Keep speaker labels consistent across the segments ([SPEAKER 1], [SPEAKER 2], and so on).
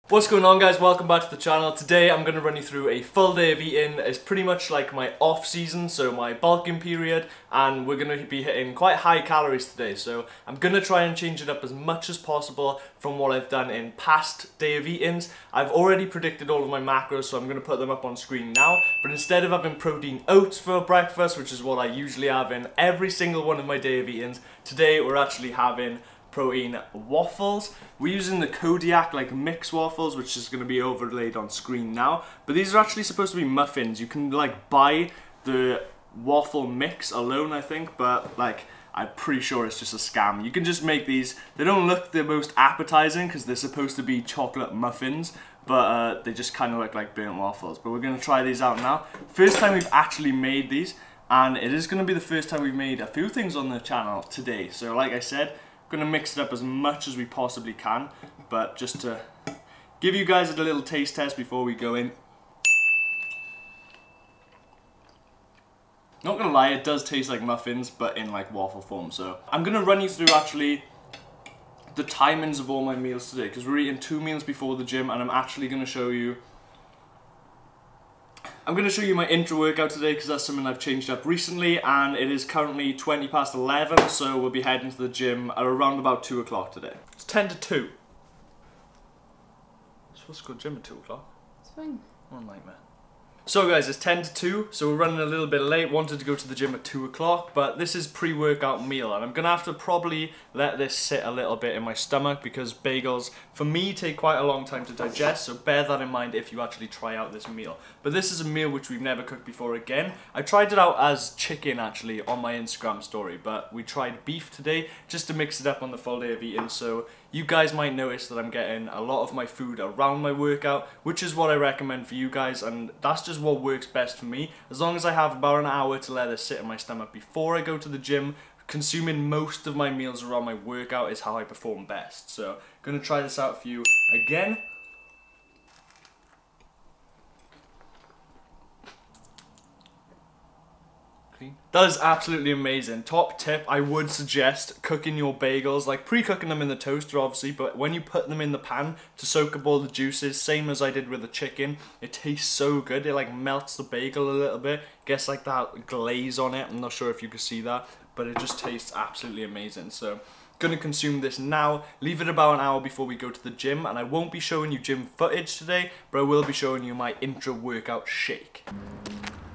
[SPEAKER 1] What's going on, guys? Welcome back to the channel. Today I'm going to run you through a full day of eating. It's pretty much like my off season, so my bulking period, and we're going to be hitting quite high calories today, so I'm going to try and change it up as much as possible from what I've done in past day of eatings. I've already predicted all of my macros, so I'm going to put them up on screen now, but instead of having protein oats for breakfast, which is what I usually have in every single one of my day of eatings, today we're actually having protein waffles. We're using the Kodiak like mix waffles, which is going to be overlaid on screen now, but these are actually supposed to be muffins. You can like buy the waffle mix alone, I think, but like I'm pretty sure it's just a scam. You can just make these. They don't look the most appetizing because they're supposed to be chocolate muffins, but they just kind of look like burnt waffles. But we're going to try these out now. First time we've actually made these, and it is going to be the first time we've made a few things on the channel today. So like I said, gonna mix it up as much as we possibly can, but just to give you guys a little taste test before we go in. Not gonna lie, it does taste like muffins, but in like waffle form. So I'm gonna run you through actually the timings of all my meals today, because we're eating 2 meals before the gym, and I'm actually gonna show you my intra workout today, because that's something I've changed up recently, and it is currently 20 past 11, so we'll be heading to the gym at around about 2 o'clock today. It's 10 to 2. I'm supposed to go to the gym at 2 o'clock.
[SPEAKER 2] It's fine.
[SPEAKER 1] What a nightmare. So guys, it's 10 to 2, so we're running a little bit late. Wanted to go to the gym at 2 o'clock, but this is pre-workout meal, and I'm gonna have to probably let this sit a little bit in my stomach, because bagels, for me, take quite a long time to digest, so bear that in mind if you actually try out this meal. But this is a meal which we've never cooked before again. I tried it out as chicken, actually, on my Instagram story, but we tried beef today, just to mix it up on the full day of eating, so you guys might notice that I'm getting a lot of my food around my workout, which is what I recommend for you guys, and that's just what works best for me. As long as I have about an hour to let this sit in my stomach before I go to the gym, consuming most of my meals around my workout is how I perform best. So, gonna try this out for you again. That is absolutely amazing. Top tip, I would suggest cooking your bagels, like pre-cooking them in the toaster obviously, but when you put them in the pan to soak up all the juices, same as I did with the chicken, it tastes so good. It like melts the bagel a little bit, gets like that glaze on it. I'm not sure if you can see that, but it just tastes absolutely amazing. So gonna consume this now, leave it about an hour before we go to the gym, and I won't be showing you gym footage today, but I will be showing you my intra-workout shake.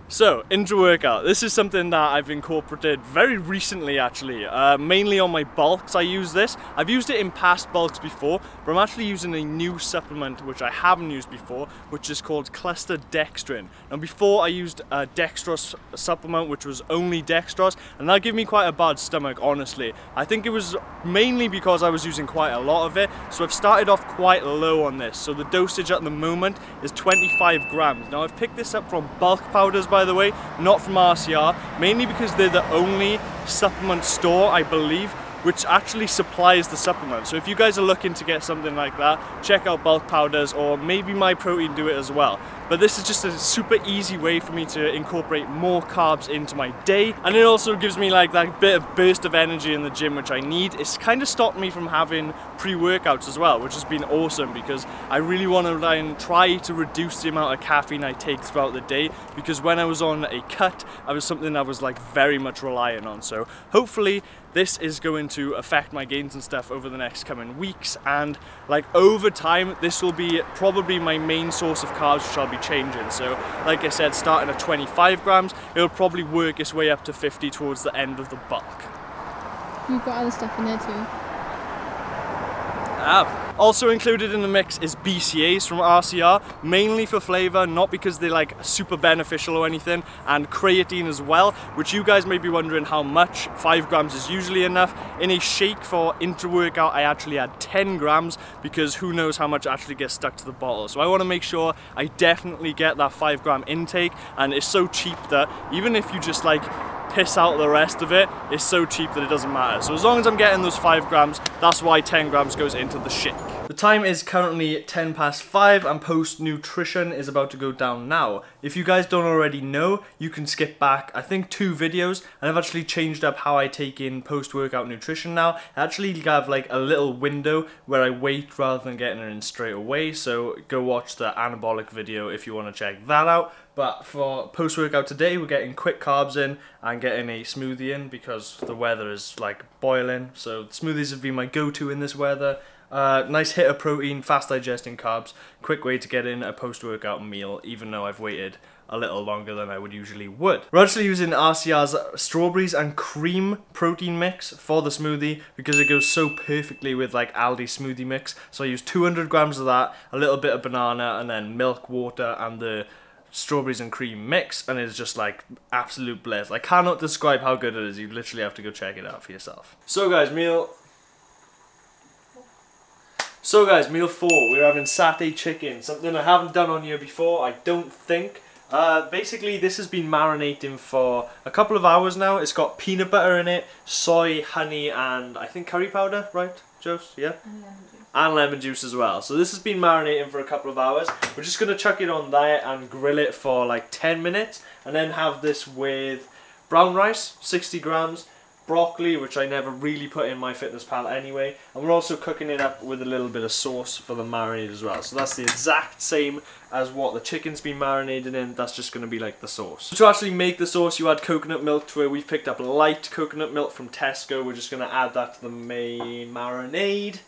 [SPEAKER 1] So, intra-workout, this is something that I've incorporated very recently actually, mainly on my bulks I use this. I've used it in past bulks before, but I'm actually using a new supplement which I haven't used before, which is called Cluster Dextrin. Now before I used a dextrose supplement which was only dextrose, and that gave me quite a bad stomach, honestly. I think it was mainly because I was using quite a lot of it, so I've started off quite low on this. So the dosage at the moment is 25 grams. Now I've picked this up from Bulk Powders, by the way, not from RCR, mainly because they're the only supplement store, I believe, which actually supplies the supplement. So if you guys are looking to get something like that, check out Bulk Powders, or maybe My Protein do it as well. But this is just a super easy way for me to incorporate more carbs into my day, and it also gives me like that bit of burst of energy in the gym which I need. It's kind of stopped me from having pre-workouts as well, which has been awesome, because I really want to try to reduce the amount of caffeine I take throughout the day, because when I was on a cut, I was something I was like very much reliant on. So hopefully this is going to affect my gains and stuff over the next coming weeks, and like over time this will be probably my main source of carbs which I'll be changing. So like I said, starting at 25 grams, it'll probably work its way up to 50 towards the end of the bulk.
[SPEAKER 2] You've got other stuff in there too.
[SPEAKER 1] I have. Also included in the mix is BCAAs from RCR, mainly for flavor, not because they're like super beneficial or anything, and creatine as well, which you guys may be wondering how much. 5 grams is usually enough. In a shake for intra-workout, I actually add 10 grams, because who knows how much actually gets stuck to the bottle. So I want to make sure I definitely get that 5 gram intake, and it's so cheap that even if you just like piss out the rest of it, it's so cheap that it doesn't matter. So as long as I'm getting those 5 grams, that's why 10 grams goes into the shake. The time is currently 5:10 and post nutrition is about to go down now. If you guys don't already know, you can skip back, I think 2 videos, and I've actually changed up how I take in post workout nutrition now. I actually have like a little window where I wait rather than getting it in straight away, so go watch the anabolic video if you want to check that out. But for post workout today, we're getting quick carbs in and getting a smoothie in because the weather is like boiling, so smoothies have been my go-to in this weather. Nice hit of protein, fast digesting carbs, quick way to get in a post-workout meal, even though I've waited a little longer than I would usually would. We're actually using RCR's strawberries and cream protein mix for the smoothie because it goes so perfectly with like Aldi smoothie mix. So I use 200 grams of that, a little bit of banana, and then milk, water, and the strawberries and cream mix, and it's just like absolute bliss. I cannot describe how good it is. You literally have to go check it out for yourself. So guys, meal 4, we're having satay chicken, something I haven't done on here before, I don't think. Basically this has been marinating for a couple of hours now. It's got peanut butter in it, soy, honey, and I think curry powder, right, Jose? Yeah?
[SPEAKER 2] And lemon juice.
[SPEAKER 1] And lemon juice as well. So this has been marinating for a couple of hours. We're just going to chuck it on there and grill it for like 10 minutes, and then have this with brown rice, 60 grams, broccoli, which I never really put in my MyFitnessPal anyway, and we're also cooking it up with a little bit of sauce for the marinade as well. So that's the exact same as what the chicken's been marinated in. That's just going to be like the sauce. To actually make the sauce, you add coconut milk to it. We've picked up light coconut milk from Tesco. We're just going to add that to the main marinade,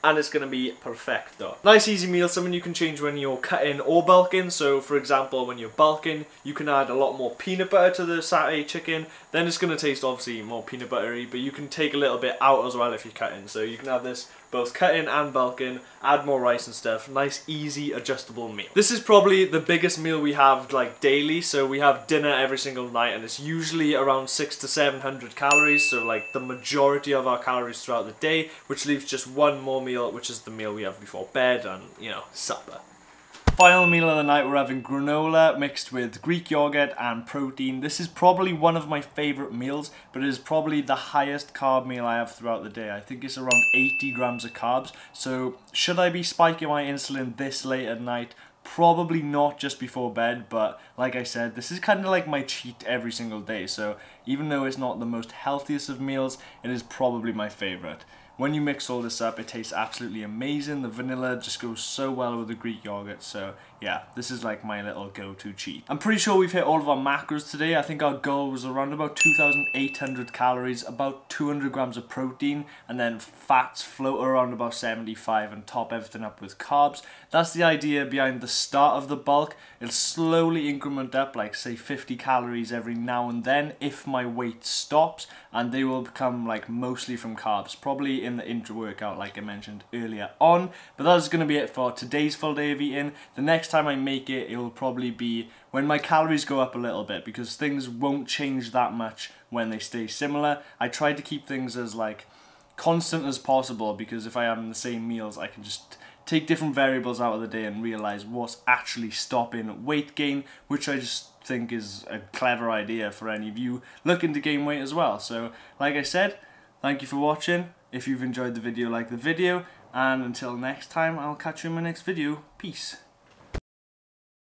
[SPEAKER 1] and it's going to be perfecto. Nice easy meal, something you can change when you're cutting or bulking. So for example, when you're bulking, you can add a lot more peanut butter to the satay chicken. Then it's going to taste obviously more peanut buttery, but you can take a little bit out as well if you're cutting. So you can have this both cutting and bulking, add more rice and stuff. Nice, easy, adjustable meal. This is probably the biggest meal we have like daily. So we have dinner every single night, and it's usually around 600 to 700 calories. So like the majority of our calories throughout the day, which leaves just one more meal, which is the meal we have before bed and, you know, supper. Final meal of the night, we're having granola mixed with Greek yogurt and protein. This is probably one of my favourite meals, but it is probably the highest carb meal I have throughout the day. I think it's around 80 grams of carbs. So should I be spiking my insulin this late at night? Probably not just before bed, but like I said, this is kind of like my cheat every single day. So even though it's not the most healthiest of meals, it is probably my favourite. When you mix all this up, it tastes absolutely amazing. The vanilla just goes so well with the Greek yogurt. So yeah, this is like my little go-to cheat. I'm pretty sure we've hit all of our macros today. I think our goal was around about 2,800 calories, about 200 grams of protein, and then fats float around about 75 and top everything up with carbs. That's the idea behind the start of the bulk. It'll slowly increment up, like say 50 calories every now and then if my weight stops, and they will become like mostly from carbs, probably in the intra-workout like I mentioned earlier on. But that's going to be it for today's full day of eating. The next time I make it, it will probably be when my calories go up a little bit, because things won't change that much when they stay similar. I try to keep things as like constant as possible, because if I am in the same meals, I can just take different variables out of the day and realize what's actually stopping weight gain, which I just think is a clever idea for any of you looking to gain weight as well. So like I said, thank you for watching. If you've enjoyed the video, like the video, and until next time, I'll catch you in my next video. Peace.